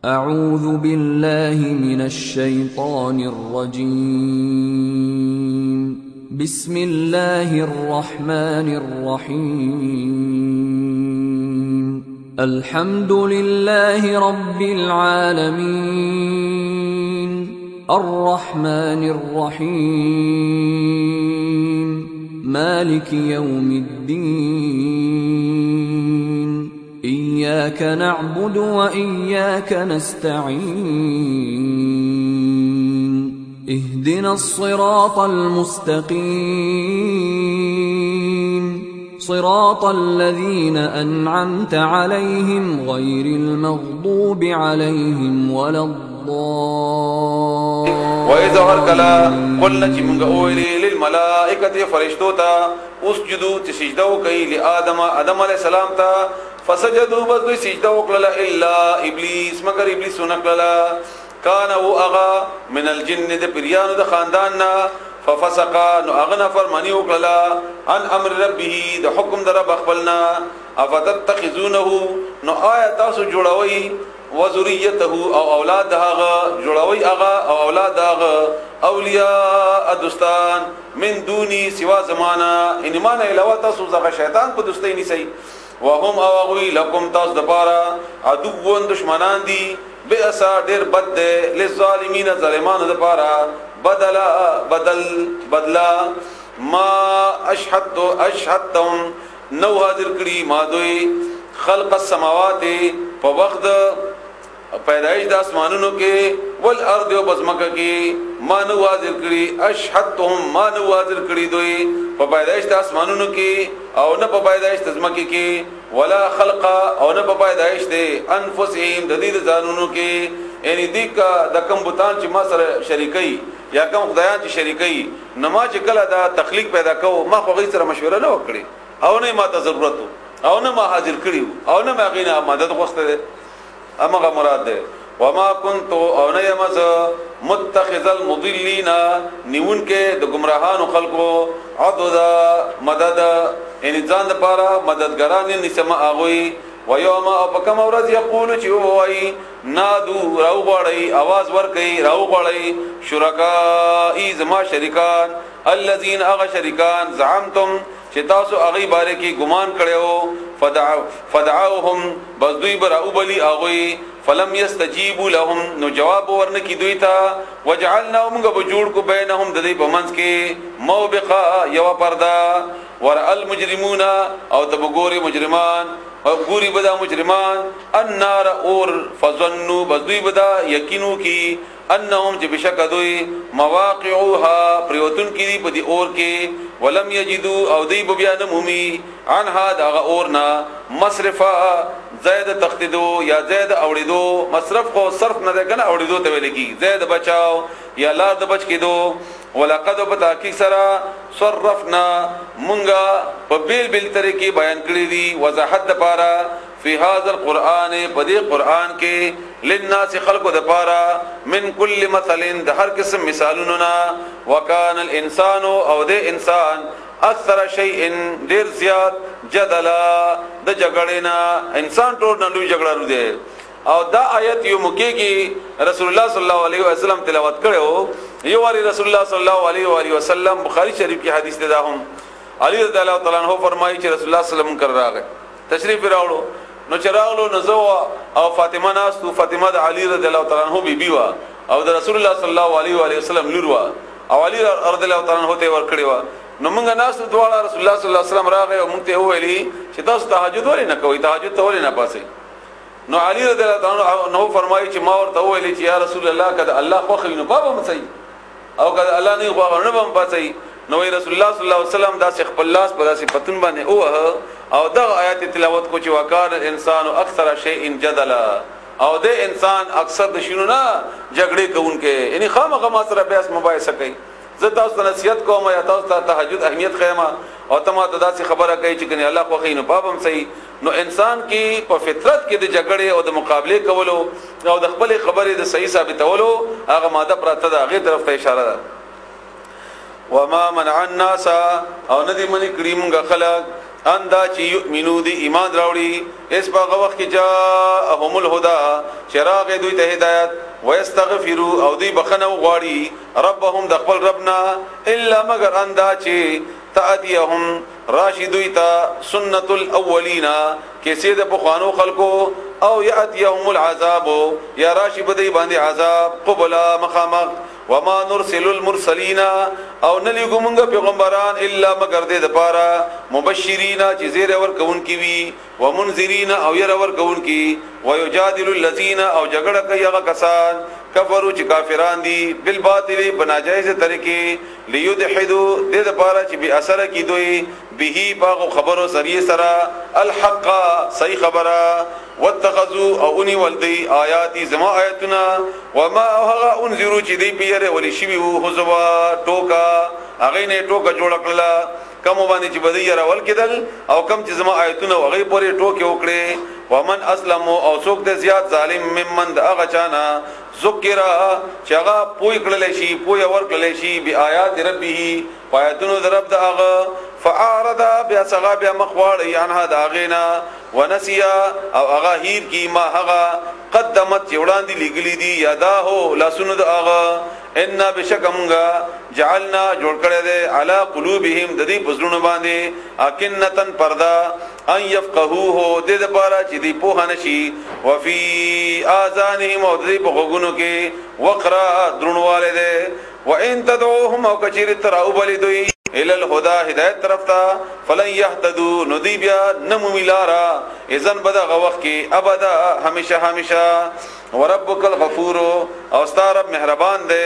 أعوذ بالله من الشيطان الرجيم. بسم الله الرحمن الرحيم. الحمد لله رب العالمين الرحمن الرحيم مالك يوم الدين إياك نعبد وإياك نستعين اهدنا الصراط المستقيم صراط الذين أنعمت عليهم غير المغضوب عليهم ولا وإذا وركلا قلنا من قولي للملائكة فرشتوتا اسجدوا تسجدوا كي لآدم آدم عليه السلام تا فسجدوا بس سجدوا كلا إلا إبليس مگر إبليس نكلا كان هو أغا من الجن ده بريان ده خانداننا ففسقا نو أغنى فرماني وكلا عن أمر ربه ده حكم ده رب أخبلنا أفتتخذونه نو آية تاسو جوڑاوي وذريته او اولاد هغه جوړوي هغه او اولاد هغه اولیاء دوستان من دوني سوا زمانہ ان ایمان علاوه تاسو زغه شیطان په دوستۍ نسی وهم اوغوي لكم تاسو دپاره عدوون دشمنان دي بئسا ډیر بد ده للظالمین ظالمانو دپاره بدلا ما اشهدتم نو حاضر کړي ما دوی خلق السماوات په وخت پیدائش د اسمانونو کې والارض او بزمکه کې ما نو حاضر کړي اشهدتهم ما نو حاضر کړي دوی په پیدائش د اسمانونو کې او نه په پیدائش د زمکه کې ولا خلق او نه په پیدائش د انفسهم د دې ځانونو کې یعنی دیکا د کوم بوتان چې ما سره شریکي یا کوم خدایان چې شریکي نما چې کله دا تخلیق پیدا کو ما خو غي سره مشوره نه وکړي او نه ما ته ضرورت او نه ما حاضر کړیو او نه ما غینا مدد غوښته امغه مراد ده وما كنت او نه يمز متخذ المضلين نیون کې د گمراهانو خلقو عضدا مدد ان ځان لپاره مددګران نسمه اغوي ويوم ابكم ورځ یقول چې وای نادو راو غړی आवाज ور کوي راو غړی شرکای زما شریکان الذين اغ شریکان زعمتم چې تاسو هغه باره کې ګمان کړو فدعوهم بس دوی براو بلی اغوی فلم يستجيبوا لهم نو جواب ورن کی دوی تا وجعلنا موږ به جوړ کو بینهم د دې بمنس کې موبقا یو پردا ور المجرمون او د بګوري مجرمان او ګوري بدا مجرمان النار اور فظنوا بس دوی بدا یقینو کی انهم چې بشک دوی مواقعها پریوتن کی دی په دی اور کې ولم یجدوا او دی بیان مومی عنها دا اورنا مصرفا زید تقتدو یا زید اوریدو مصرف کو صرف نه کنه اوریدو ته ویل کی زید بچاو یا لار د بچ کېدو ولقد بتاکی سرا صرفنا مونږه په بیل بیل طریقې بیان کړی دي وضاحت لپاره فی هذا القرآن بدی قرآن کې للناس خلق د پاره من کل مثل د هر قسم مثالونه وکانه الانسان او د انسان اکثر شیء ډیر زیات جدلا د جګړینا انسان ټول نه لوی جګړه دی او دا آیت یو مکی کې رسول الله صلی الله علیه وسلم تلاوت کړو یو واری رسول الله صلی الله علیه و آله وسلم بخاری شریف کی حدیث ده هم علی رضی الله تعالی عنہ فرمایي چې رسول الله صلی الله علیه وسلم کر راغی تشریف راوړو نو چراغلو نزو او فاطمه ناس تو فاطمه د علی رضی الله تعالی عنہ بیبي وا او د رسول الله صلی الله علیه و آله وسلم لور وا او علی رضی الله تعالی عنہ ته ور کړی وا نو موږ ناس دواړه رسول الله صلی الله علیه وسلم راغی او موږ ته ویلي چې تاسو تهجد ولې نه کوئ تهجد ته ولې نه پاسئ نو علی رضی الله تعالی عنہ فرمایي چې ما ورته ویلي چې یا رسول الله کده الله خو خینو بابا مڅي او کده الله نه خو نه بم پاسئ نو رسول الله صلی الله علیه وسلم دا خپل لاس په داسې پتون باندې او دا آیات تلاوت کو چې وکړ انسان اکثر شیء جدلا او د انسان اکثر د شنو نه جګړې کوونکې یعنی خامخا ما سره بیاس مباحثه کوي زه تاسو ته نصیحت کوم یا تاسو ته تهجد اهمیت خیمه او ته ما ته داسې خبره کوي چې کني الله خو خینو بابم صحیح نو انسان کې په فطرت کې د جګړې او د مقابله کولو او د خپل خبرې د صحیح ثابتولو هغه ماده پراته ده هغه طرف ته اشاره ده وما منع الناس او ندی منی کریم غ خلق اندا چې یؤمنو دی ایمان راوړي اس په وخت کې جاءهم الهدى چراغ دوی ته هدایت ويستغفروا او دی بخنه غواړي ربهم د خپل ربنا الا مگر اندا چې تاتيهم راشدوی تا سنت الاولین کیسه د پخوانو خلقو او یاتيهم العذاب یا راشی بدی باندې عذاب قبل مخامخ وما نرسل المرسلین او نلیګو مونږ پیغمبران الا مگر دې د پاره مبشرین چې زیر ور کون کی وی ومنذرین او ير ور کون کی ويجادل الذين او جګړه کوي هغه کسان کفرو چې کافران دي بالباطل بناجایز طریقې ليدحدوا دې د پاره چې به اثر کی دوی به باغ خبرو سری سرا الحق صحیح خبره واتخذوا او اني ولدي آیاتی زما آیاتنا وما هغه انذروا چې دی پیره ولي شی وو حزوا ټوکا هغه نه ټوکا جوړ کړلا کم باندې چې بدی راول کېدل او کم چې زما آیاتونه هغه پورې ټوکې وکړي ومن اسلم او څوک د زیات ظالم ممن د هغه چانا ذکر چې هغه پوي کړل شي پوي ور کړل شي بی آیات ربه آیاتونو د رب د هغه فاعرض بیا څنګه بیا مخواړي انها داغینا ونسیا او هغه هیر کی ما هغه قدمت چوڑان دی لګلی دی یادا هو لاسونو د هغه ان بشکمغا جعلنا جوړ کړی دی علی قلوبهم د دې پزړونو باندې اکنتن پردا ان يفقهوه د دې لپاره چې دی په نشي وفي اذانهم او د دې په غوګونو کې وقرا درنواله ده وان تدعوهم او کچیر تراو بلی دوی الى الهدى هدایت طرف تا فلن يهتدوا ندیبیا نمو ملارا اذن بدا غوخ کی ابدا همیشه وربک الغفور او استرب مهربان دے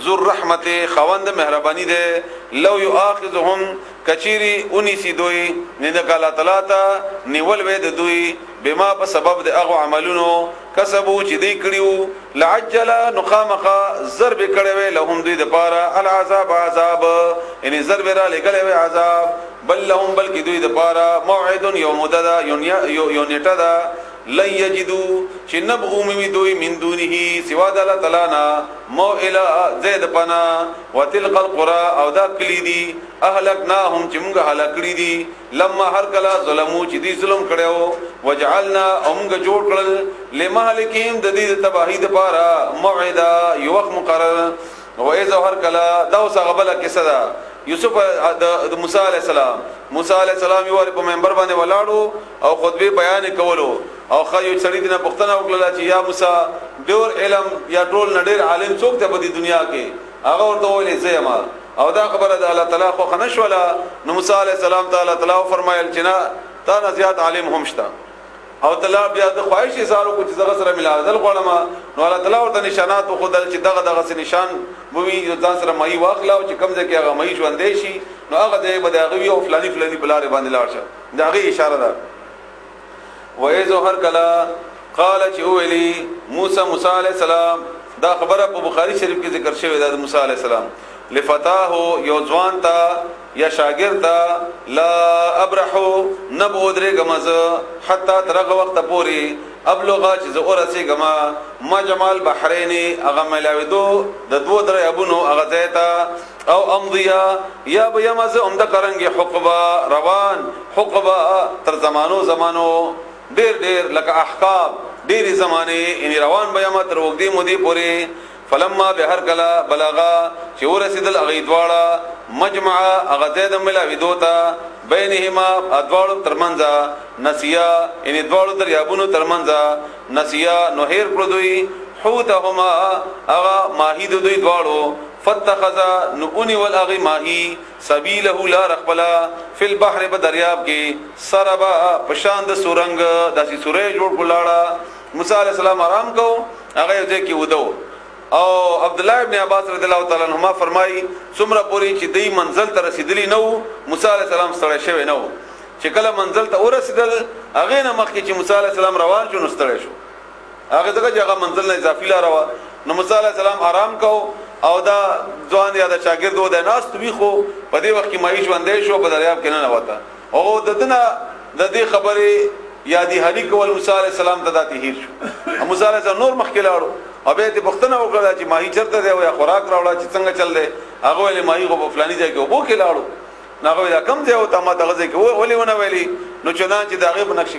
ذو الرحمت خوند مهربانی دے لو یؤاخذهم کچیری اونی سی دوی ندک الله تعالی تا نیول وید دوی بما په سبب د هغه عملونو کسبو چې دی کړیو لعجل نقامق ضرب کړي وی لهم دوی د پاره العذاب عذاب ان ضرب را لګلې وی عذاب بل لهم بلکی دوی د پاره موعد یوم ددا یونیټا دا لن یجدو چې نبغو می دوی من دونه سوا د الله تعالی نا موئلا زید پنا وتلق القرى او دا کلیدی اهلکناهم چې موږ هلاکړي دي لما هر کلا ظلمو چې دي ظلم کړو وجعلنا امغه جوړ کړل لمهلکهم د دې تباہی د پاره موعدا یو وخت مقرر و اذا هر کلا دا وسغبل کې صدا یوسف د موسی علی السلام یو په منبر باندې ولاړو او خطبه بیان کولو او خایو سړی دنه پښتنه وکړه چې یا موسی ډور علم یا ټول نډیر عالم څوک ته په دې دنیا کې هغه ورته ویلې زېما او دا خبره د الله تعالی خو خنشولا نو موسی علی السلام تعالی فرمایل چې نه تا نه زیات عالم هم شته او تعالی بیا د خواهش اظهار کو چې زغه سره ملاوذل غواړم نو الله تعالی ورته نشانات خو دل چې دغه نشان بوي ځان سره مې واخلا او چې کمزه کې هغه مې ژوندې شي نو هغه د بداغوی او فلانی بلاره باندې لاړ شه داغه اشاره ده وایذو هر کلا قال چې ویلی موسی علی السلام دا خبره په بخاری شریف کې ذکر شوی ده موسی علی السلام لفتاه یو ځوان تا یا شاګرد تا لا ابرحو نبودره غمز حتا ترغه وخت پوری ابلغا چې زورسي غما ما جمال بحرین اغه ملاویدو د دوه درې ابونو اغه زیتا او امضیا یا بیمز عمده کرنګي حقبا روان حقبا تر زمانو ډیر لکه احقاب ډیر زمانه ان روان بیامه تر وګدي مودي پوری فلما بهر کلا بلغا چې ورسیدل اغیدواړه مجمع اغزید ملاویدوتا بینهما ادوالو ترمنځ نسیا ان ادوالو دریابونو ترمنځ نسیا نو هیر کړو دوی حوتهما اغا ماهی دوی دواړو فتخذ نؤني والاغي ماهي سبيله لا رقبلا في البحر بدریاب کې سربا پشاند سورنګ داسي سورې جوړ کلاړه موسی عليه السلام آرام کو هغه دې کې ودو او عبد الله ابن عباس رضی الله تعالی عنهما فرمایي څومره پوری چې دې منزل ته رسیدلی نو موسی عليه السلام ستړی شوی نو چې کله منزل ته ورسیدل هغه نه مخکې چې موسی عليه السلام روان شو نو ستړی شو هغه دغه هغه منزل نه اضافي لا روا نو موسی عليه السلام آرام کو او دا ځوان یا د شاګرد و د ناس توی خو په دې وخت کې مایش باندې شو په دریاب کې نه وتا او ددنه د دې خبرې یادی هلی کول موسی عليه السلام ته داتې هیر شو موسی عليه السلام نور مخکې لاړو او به دې پښتنه وکړه چې ماهی چرته دی او یا خوراک راوړه چې څنګه چل دی هغه ولې ماهی غو په فلاني ځای کې وبو کې لاړو ناغه دا کم ځای او ته ما دغه ځای کې ولې ونه ویلي نو چنان چې داغه په نقش